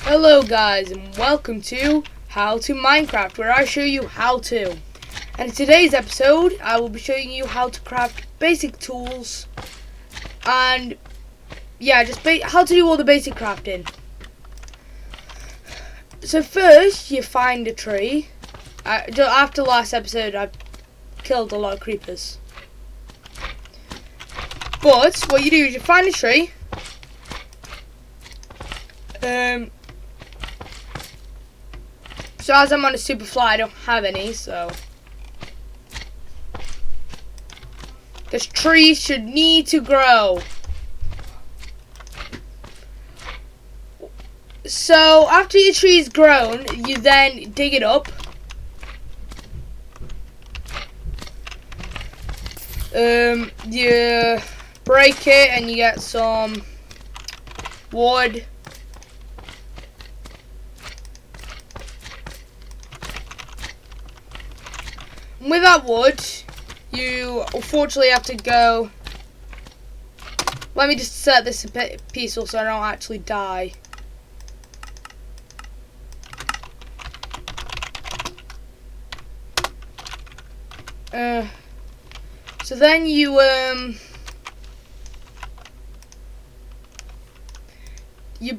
Hello guys and welcome to How to Minecraft, where I show you how to. And in today's episode I will be showing you how to craft basic tools and just how to do all the basic crafting. So first you find a tree. After last episode I killed a lot of creepers. But what you do is you find a tree. So as I'm on a super fly, I don't have any, so this tree should need to grow. So after your tree is grown, you then dig it up. You break it and you get some wood. With that wood, you unfortunately have to go. Let me just set this a bit peaceful so I don't actually die. So then you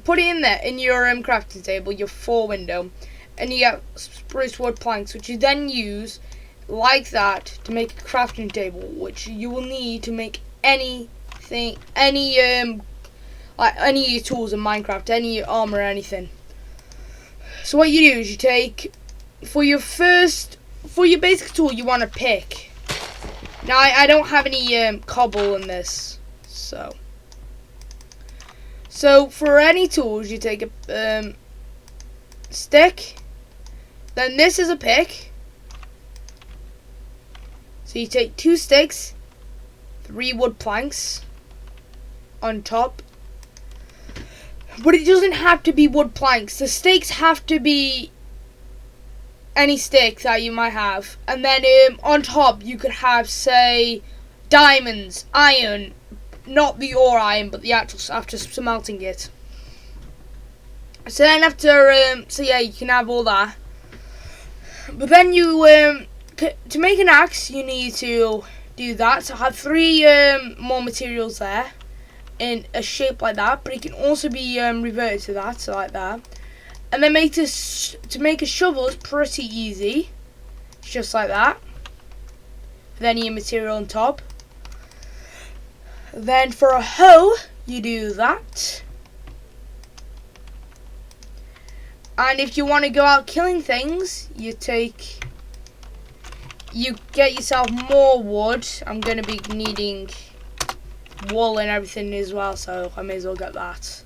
put it in there in your crafting table, your 4 window, and you get spruce wood planks, which you then use like that to make a crafting table, which you will need to make anything, like any of your tools in Minecraft, any armor or anything. So what you do is you take for your basic tool you want to pick. Now I don't have any cobble in this, so for any tools you take a stick. Then this is a pick. So you take 2 sticks, 3 wood planks on top. But it doesn't have to be wood planks. The stakes have to be any stick that you might have. And then on top you could have, say, diamonds, iron. Not the ore iron, but the actual after smelting it. So then after, you can have all that. But then you, to make an axe, you need to do that. So have 3 more materials there in a shape like that, but it can also be reverted to that, so like that. And then to make a shovel is pretty easy. It's just like that. With any material on top. Then for a hoe, you do that. And if you want to go out killing things, you get yourself more wood. I'm going to be needing wool and everything as well, so I may as well get that.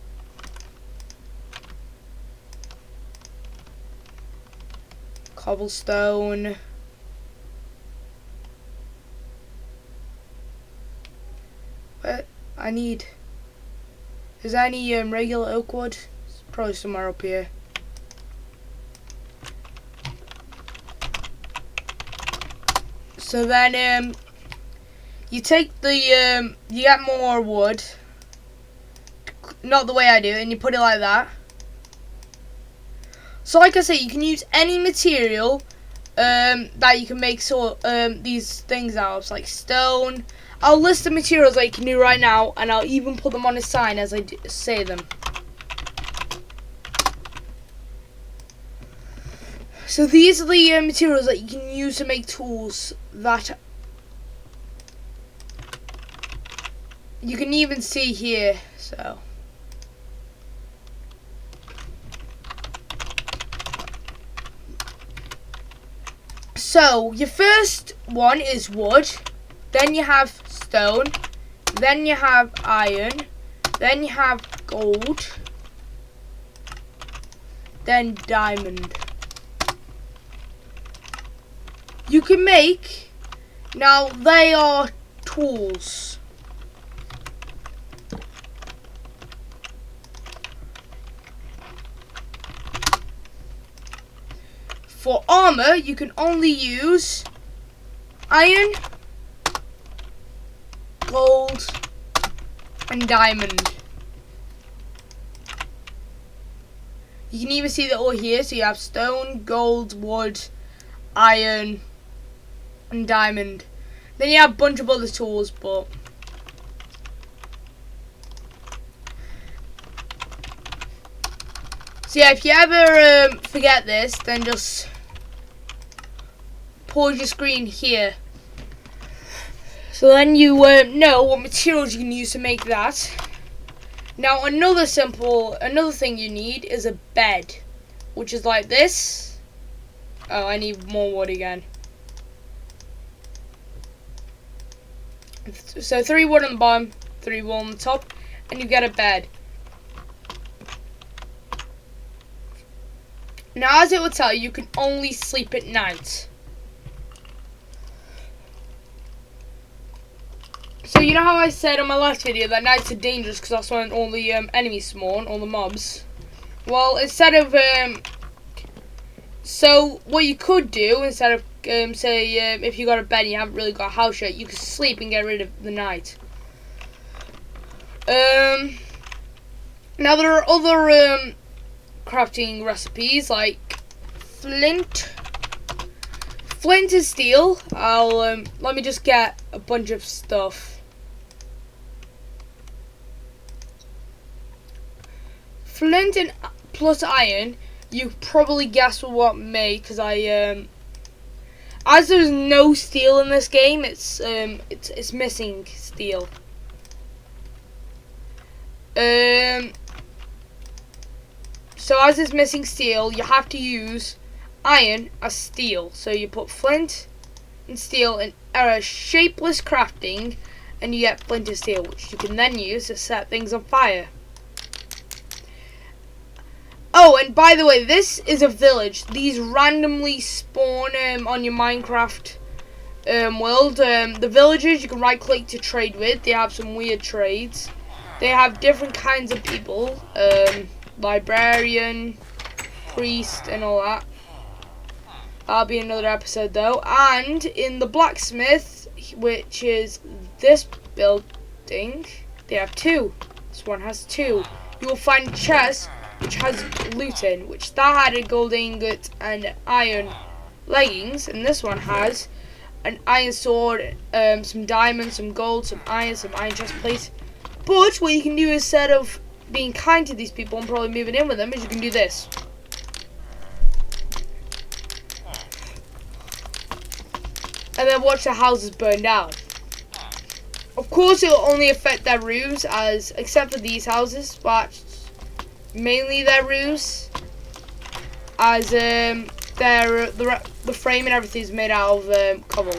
Cobblestone. What I need. Is there any regular oak wood? It's probably somewhere up here. So then you take you get more wood, not the way I do, and you put it like that. So like I say, you can use any material that you can make these things out of, like stone. I'll list the materials that you can do right now, and I'll even put them on a sign as I say them. So these are the materials that you can use to make tools that you can even see here. So your first one is wood, then you have stone, then you have iron, then you have gold, then diamond. You can make, now they are tools. For armor, you can only use iron, gold, and diamond. You can even see the ore here. So you have stone, gold, wood, iron, and diamond. Then you have a bunch of other tools, but so yeah, if you ever forget this, then just pause your screen here. So then you know what materials you can use to make that. Now another thing you need is a bed, which is like this. Oh, I need more wood again. So 3 wood on the bottom, 3 wood on the top, and you get a bed. Now, as it will tell you, you can only sleep at night. So you know how I said on my last video that nights are dangerous because that's when all the enemies spawn, all the mobs? Well, instead of so what you could do instead of say if you got a bed and you haven't really got a house yet, you could sleep and get rid of the night. Now there are other crafting recipes like flint and steel. I'll let me just get a bunch of stuff. Flint and plus iron. You probably guessed what made because I as there's no steel in this game, it's missing steel. So as it's missing steel, you have to use iron as steel. So you put flint and steel in a shapeless crafting, and you get flint and steel, which you can then use to set things on fire. Oh, and by the way, this is a village. These randomly spawn on your Minecraft world. The villagers you can right click to trade with. They have some weird trades. They have different kinds of people. Librarian, priest, and all that. That'll be another episode though. And in the blacksmith, which is this building, they have 2. This one has 2. You will find a chest which has loot in, which that had a gold ingot and iron leggings, and this one has an iron sword, some diamonds, some gold, some iron chest plate. But what you can do instead of being kind to these people and probably moving in with them is you can do this. And then watch the houses burn down. Of course it will only affect their roofs, except for these houses, but mainly their roofs, as the frame and everything is made out of cobble.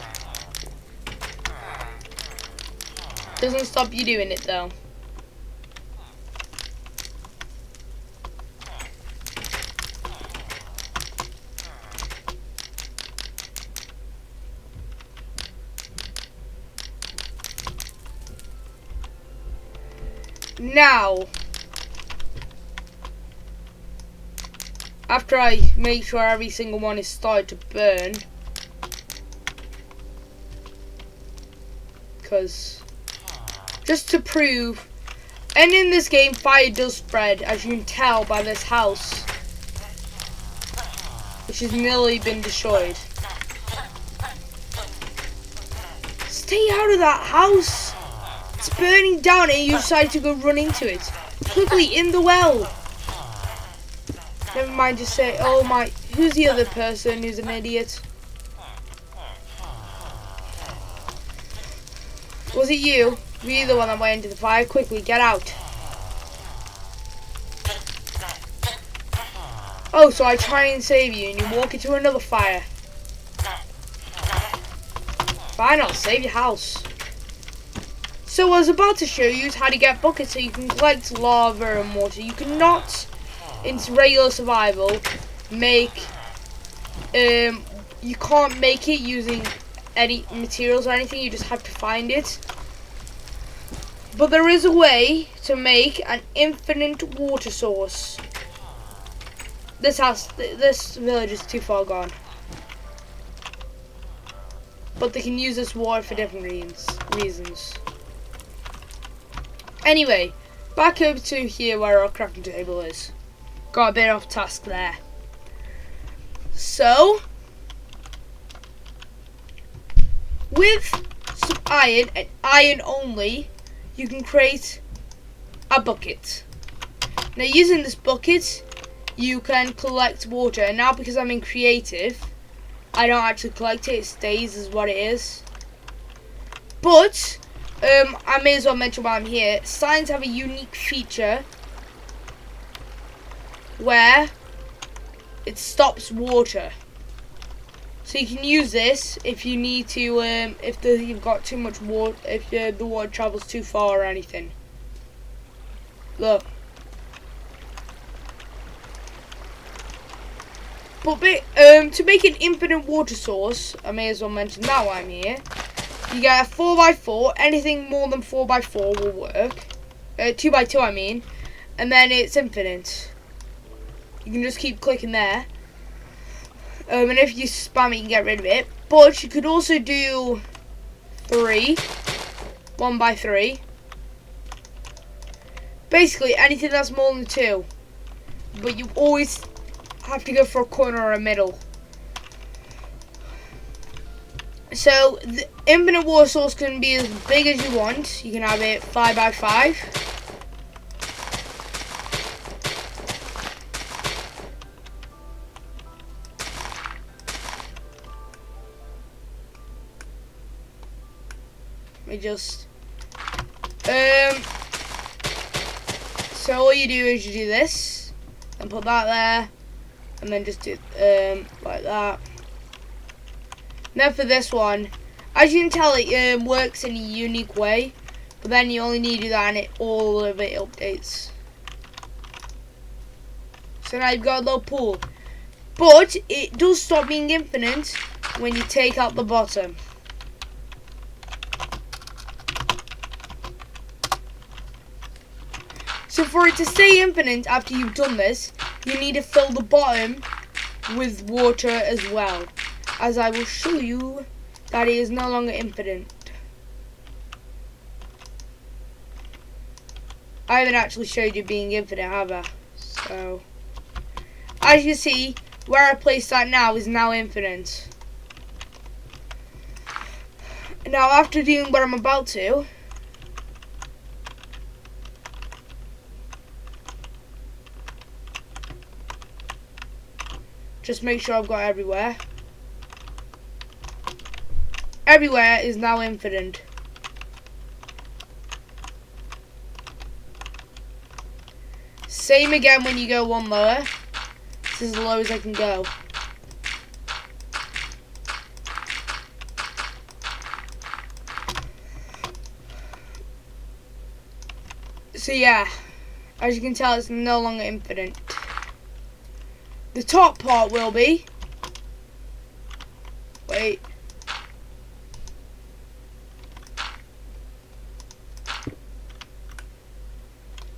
Doesn't stop you doing it though. Now, after I make sure every single one is started to burn, because just to prove, and in this game fire does spread, as you can tell by this house, which has nearly been destroyed. Stay out of that house! It's burning down and you decide to go run into it. Quickly, in the well! Never mind, just say, oh my, who's the other person who's an idiot? Was it you? Were you the one that went into the fire? Quickly, get out. Oh, so I try and save you and you walk into another fire. Fine, I'll save your house. So I was about to show you how to get buckets so you can collect lava and water. You cannot, in regular survival, make, you can't make it using any materials or anything, you just have to find it. But there is a way to make an infinite water source. This village is too far gone. But they can use this water for different reasons. Anyway, back over to here where our crafting table is. got a bit off task there. So, with some iron and iron only, you can create a bucket. Now, using this bucket, you can collect water. And now, because I'm in creative, I don't actually collect it. It stays as what it is. But I may as well mention while I'm here, signs have a unique feature where it stops water. So you can use this if you need to, if you've got too much water, if the water travels too far or anything. Look. But to make an infinite water source, I may as well mention that while I'm here. You get a 4x4. Anything more than 4x4 will work. 2x2, I mean. And then it's infinite. You can just keep clicking there. And if you spam it, you can get rid of it. But you could also do 3. 1x3. Basically, anything that's more than 2. But you always have to go for a corner or a middle. So the infinite water source can be as big as you want. You can have it 5x5. Let me just so all you do is you do this and put that there, and then just do like that. Now for this one, as you can tell, it works in a unique way, but then you only need to do that and all of it updates. So now you've got a little pool, but it does stop being infinite when you take out the bottom. So for it to stay infinite after you've done this, you need to fill the bottom with water as well. As I will show you that it is no longer infinite. I haven't actually showed you being infinite, have I? So, as you see, where I placed that now is now infinite. Now, after doing what I'm about to, just make sure I've got everywhere. Everywhere is now infinite. Same again when you go one lower. This is as low as I can go. So yeah, as you can tell, it's no longer infinite. The top part will be. Wait.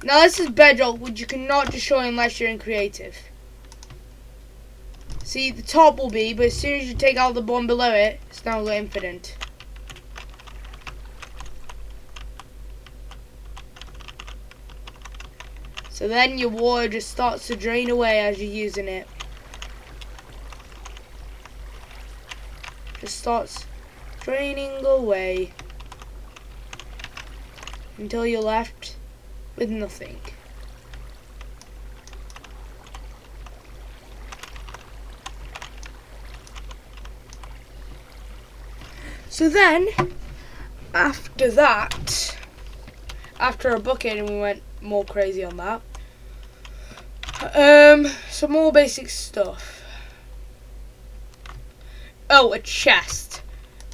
Now this is bedrock, which you cannot destroy unless you're in creative. See, the top will be, but as soon as you take out the one below it, it's now infinite. So then your water just starts to drain away as you're using it. Just starts draining away until you're left with nothing. So then, after that, after a bucket, and we went more crazy on that, some more basic stuff. Oh, a chest.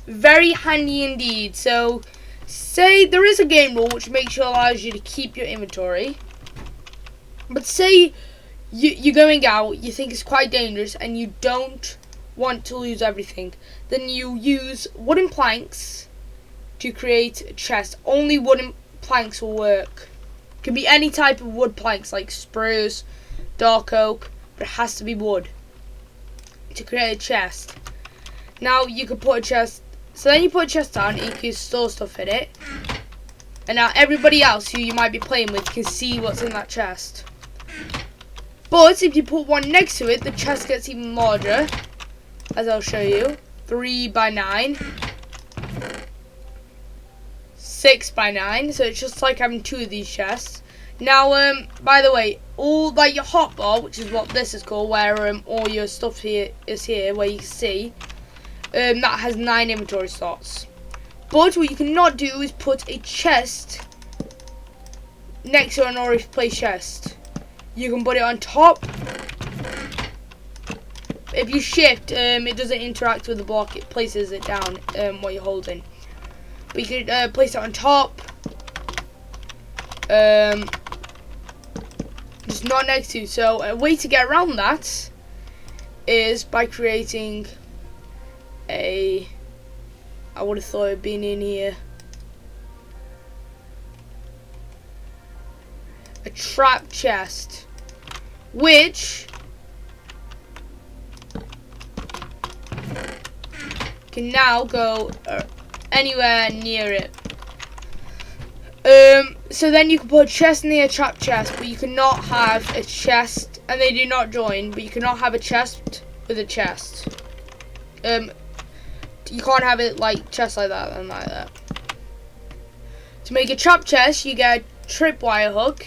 Very handy indeed. So, say there is a game rule which allows you to keep your inventory. But say you're going out, you think it's quite dangerous, and you don't want to lose everything. Then you use wooden planks to create a chest. Only wooden planks will work. It can be any type of wood planks like spruce, dark oak, but it has to be wood to create a chest. Now you can put a chest. So then you put a chest down and you can store stuff in it. And now everybody else who you might be playing with can see what's in that chest. But if you put one next to it, the chest gets even larger, as I'll show you. 3 by 9, 6 by 9. So it's just like having 2 of these chests. Now, by the way, all like your hotbar, which is what this is called, where all your stuff here is here, where you can see, that has 9 inventory slots. But what you cannot do is put a chest next to an already placed chest. You can put it on top. If you shift, it doesn't interact with the block. It places it down while you're holding. But you can place it on top. Just not next to. So a way to get around that is by creating a... I would have thought it'd been in here. A trap chest, which can now go anywhere near it. So then you can put a chest near a trap chest, but you cannot have a chest, and they do not join, but you cannot have a chest with a chest. You can't have it like chest like that and like that. To make a trap chest, you get a tripwire hook,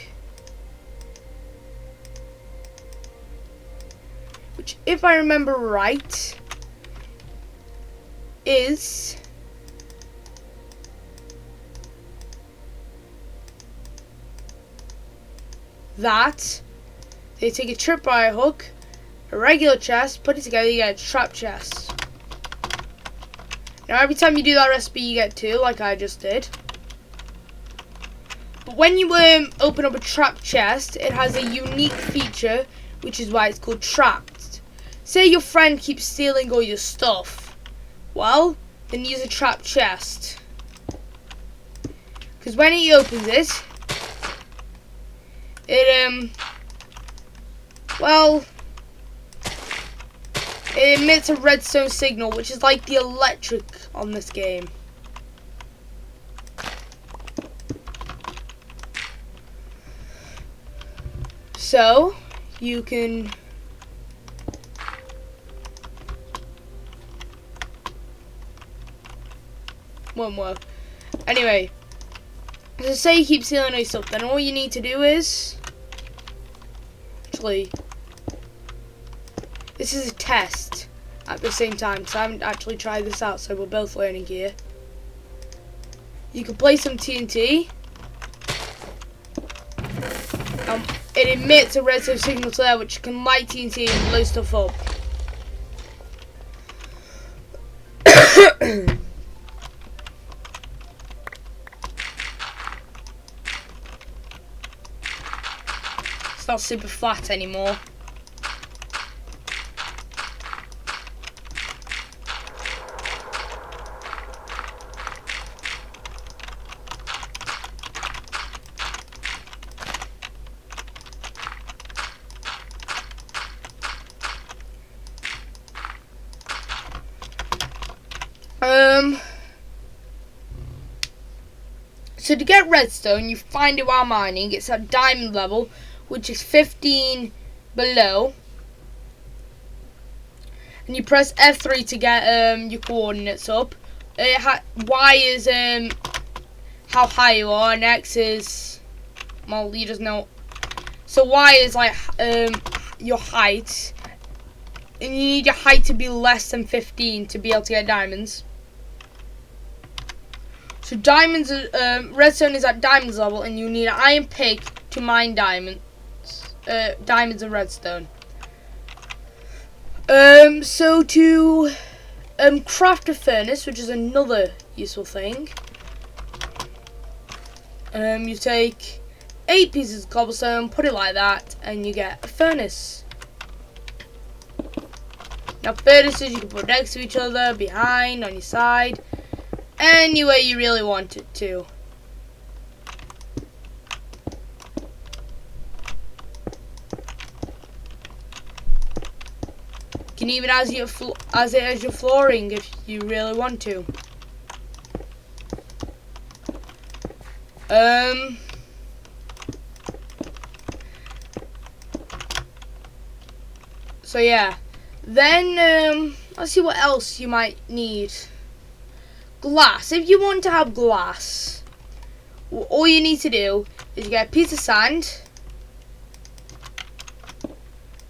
which, if I remember right, is that they take a tripwire hook, a regular chest, put it together, you get a trap chest. Now every time you do that recipe you get 2, like I just did. But when you open up a trap chest, it has a unique feature, which is why it's called trapped. Say your friend keeps stealing all your stuff. Well, then use a trap chest. Because when he opens it, it emits a redstone signal, which is like the electric on this game. So, you can won't work. Anyway, so say you keep stealing all your stuff, then all you need to do is actually, this is a test at the same time, so I haven't actually tried this out, so we're both learning here. You can place some TNT. It emits a redstone signal to there, which can light TNT and blow stuff up. It's not super flat anymore. So to get redstone, you find it while mining. It's at diamond level, which is 15 below. And you press F3 to get your coordinates up. Y is how high you are, and X is, well, you just know. So Y is like your height, and you need your height to be less than 15 to be able to get diamonds. So diamonds, redstone is at diamonds level, and you need an iron pick to mine diamonds, and redstone. So to craft a furnace, which is another useful thing, you take 8 pieces of cobblestone, put it like that, and you get a furnace. Now furnaces you can put next to each other, behind, on your side, any way you really want it to. You can even as it as your flooring if you really want to. So yeah. Then let's see what else you might need. Glass. If you want to have glass, all you need to do is you get a piece of sand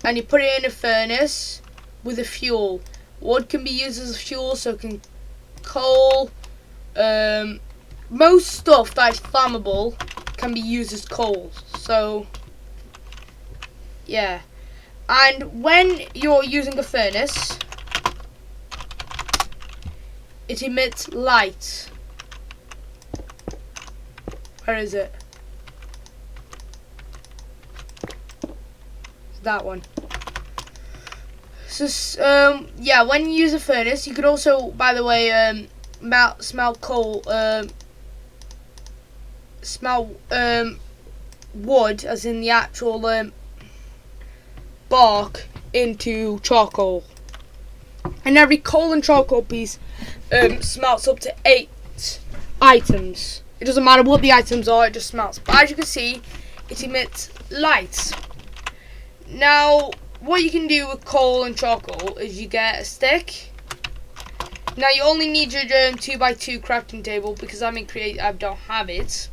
and you put it in a furnace with a fuel. Wood can be used as a fuel, so can coal. Most stuff that is flammable can be used as coal. So yeah. And when you're using a furnace, it emits light. Where is it? That one. So yeah, when you use a furnace, you could also, by the way, smelt coal, smelt wood, as in the actual bark, into charcoal. And every coal and charcoal piece smelts up to 8 items. It doesn't matter what the items are, it just smelts. But as you can see, it emits light. Now, what you can do with coal and charcoal is you get a stick. Now, you only need your 2x2 crafting table because I'm in create. I don't have it.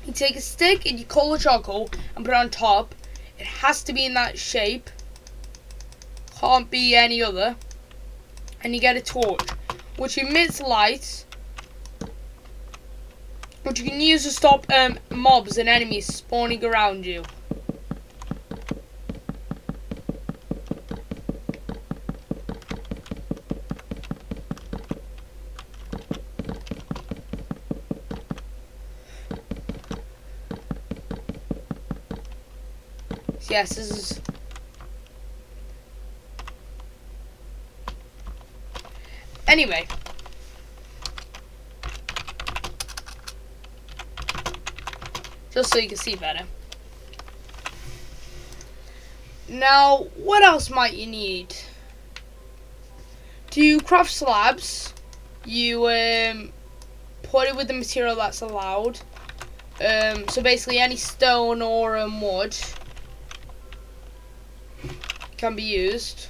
You take a stick and you coal or charcoal and put it on top. It has to be in that shape. Can't be any other. And you get a torch, which emits light, which you can use to stop mobs and enemies spawning around you. Yes, this is... Anyway. Just so you can see better. Now, what else might you need? To craft slabs, you put it with the material that's allowed. So basically any stone or wood can be used.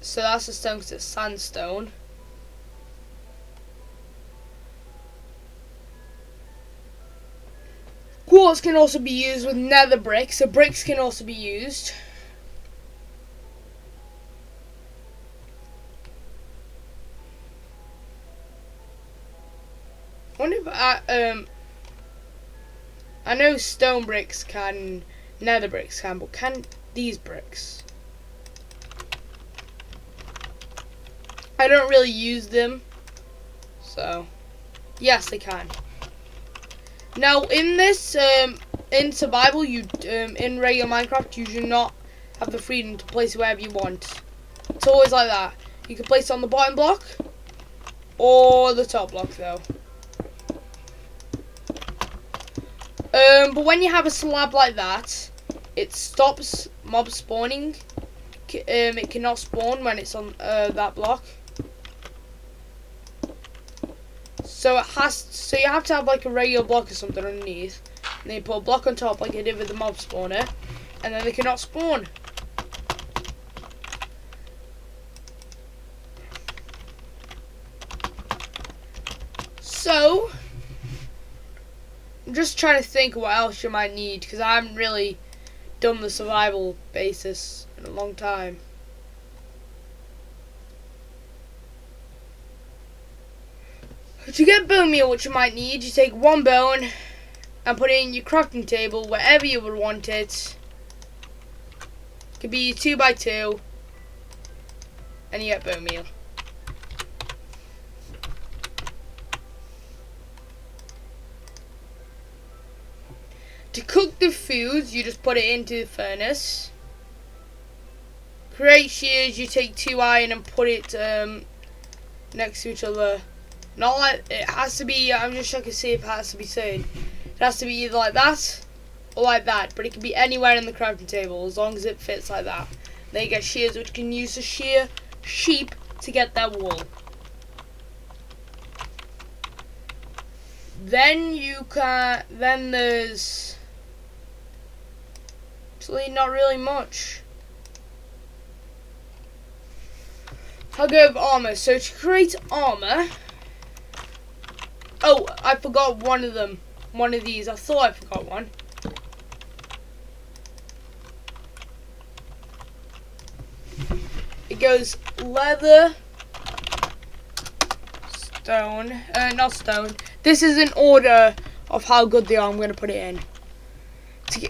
So that's a stone because it's sandstone. Quartz can also be used with nether bricks, so bricks can also be used. I wonder if I know stone bricks can, nether bricks can, but can these bricks? I don't really use them, so yes, they can. Now, in this, in survival, in regular Minecraft, you do not have the freedom to place it wherever you want. It's always like that. You can place it on the bottom block or the top block, though. But when you have a slab like that, it stops mob spawning. It cannot spawn when it's on that block. So you have to have like a regular block or something underneath, and then you put a block on top like you did with the mob spawner, and then they cannot spawn. So I'm just trying to think what else you might need, because I haven't really done the survival basis in a long time. To get bone meal, which you might need, you take 1 bone and put it in your crafting table wherever you would want it. It could be 2x2, and you get bone meal. To cook the foods, you just put it into the furnace. Create shears, you take 2 iron and put it next to each other. Not like, it has to be, I'm just checking to see if it has to be seen. It has to be either like that or like that, but it can be anywhere in the crafting table as long as it fits like that. Then you get shears, which you can use to shear sheep to get their wool. Then there's Actually, not really much. I'll go with armour. So to create armour... Oh, I forgot one of them. One of these. I thought I forgot one. It goes leather, stone, not stone. This is in order of how good they are. I'm going to put it in.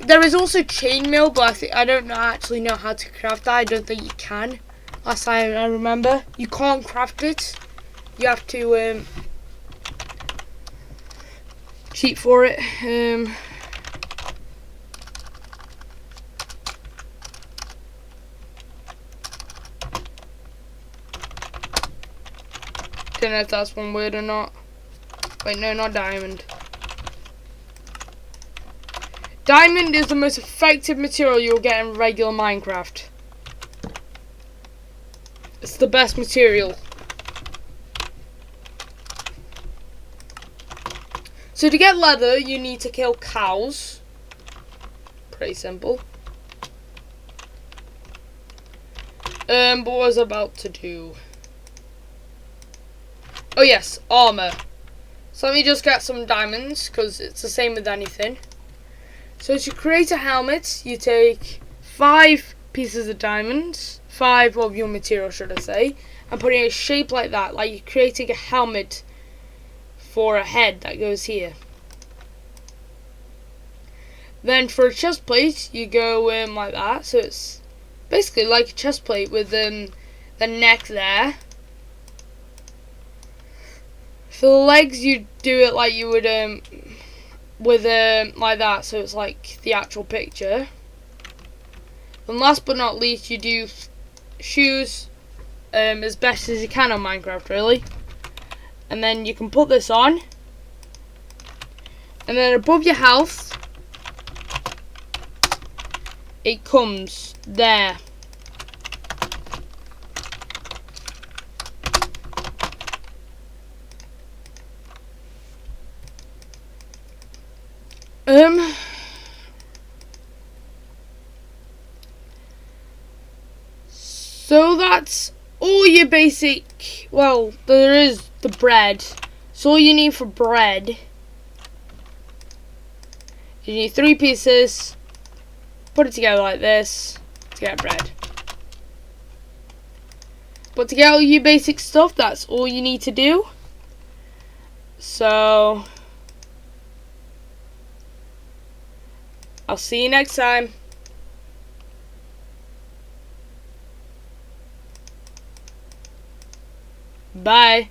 There is also chainmail, but I don't actually know how to craft that. I don't think you can. Last time I remember, you can't craft it. You have to cheat for it. Don't know if that's one word or not. Wait, no, not diamond. Diamond is the most effective material you'll get in regular Minecraft. It's the best material. So to get leather, you need to kill cows. Pretty simple. But what was I about to do? Oh yes, armour. So let me just get some diamonds, because it's the same with anything. So to create a helmet, you take 5 pieces of diamonds, 5 of your material should I say, and put it in a shape like that, like you're creating a helmet for a head that goes here. Then for a chest plate, you go like that, so it's basically like a chest plate with the neck there. For the legs, you do it like you would with like that, so it's like the actual picture. And last but not least, you do shoes as best as you can on Minecraft, really. And then you can put this on, and then above your health, it comes there. So that's all your basic, well, there is the bread. So all you need for bread, you need 3 pieces, put it together like this to get bread. But to get all your basic stuff, that's all you need to do. So I'll see you next time. Bye.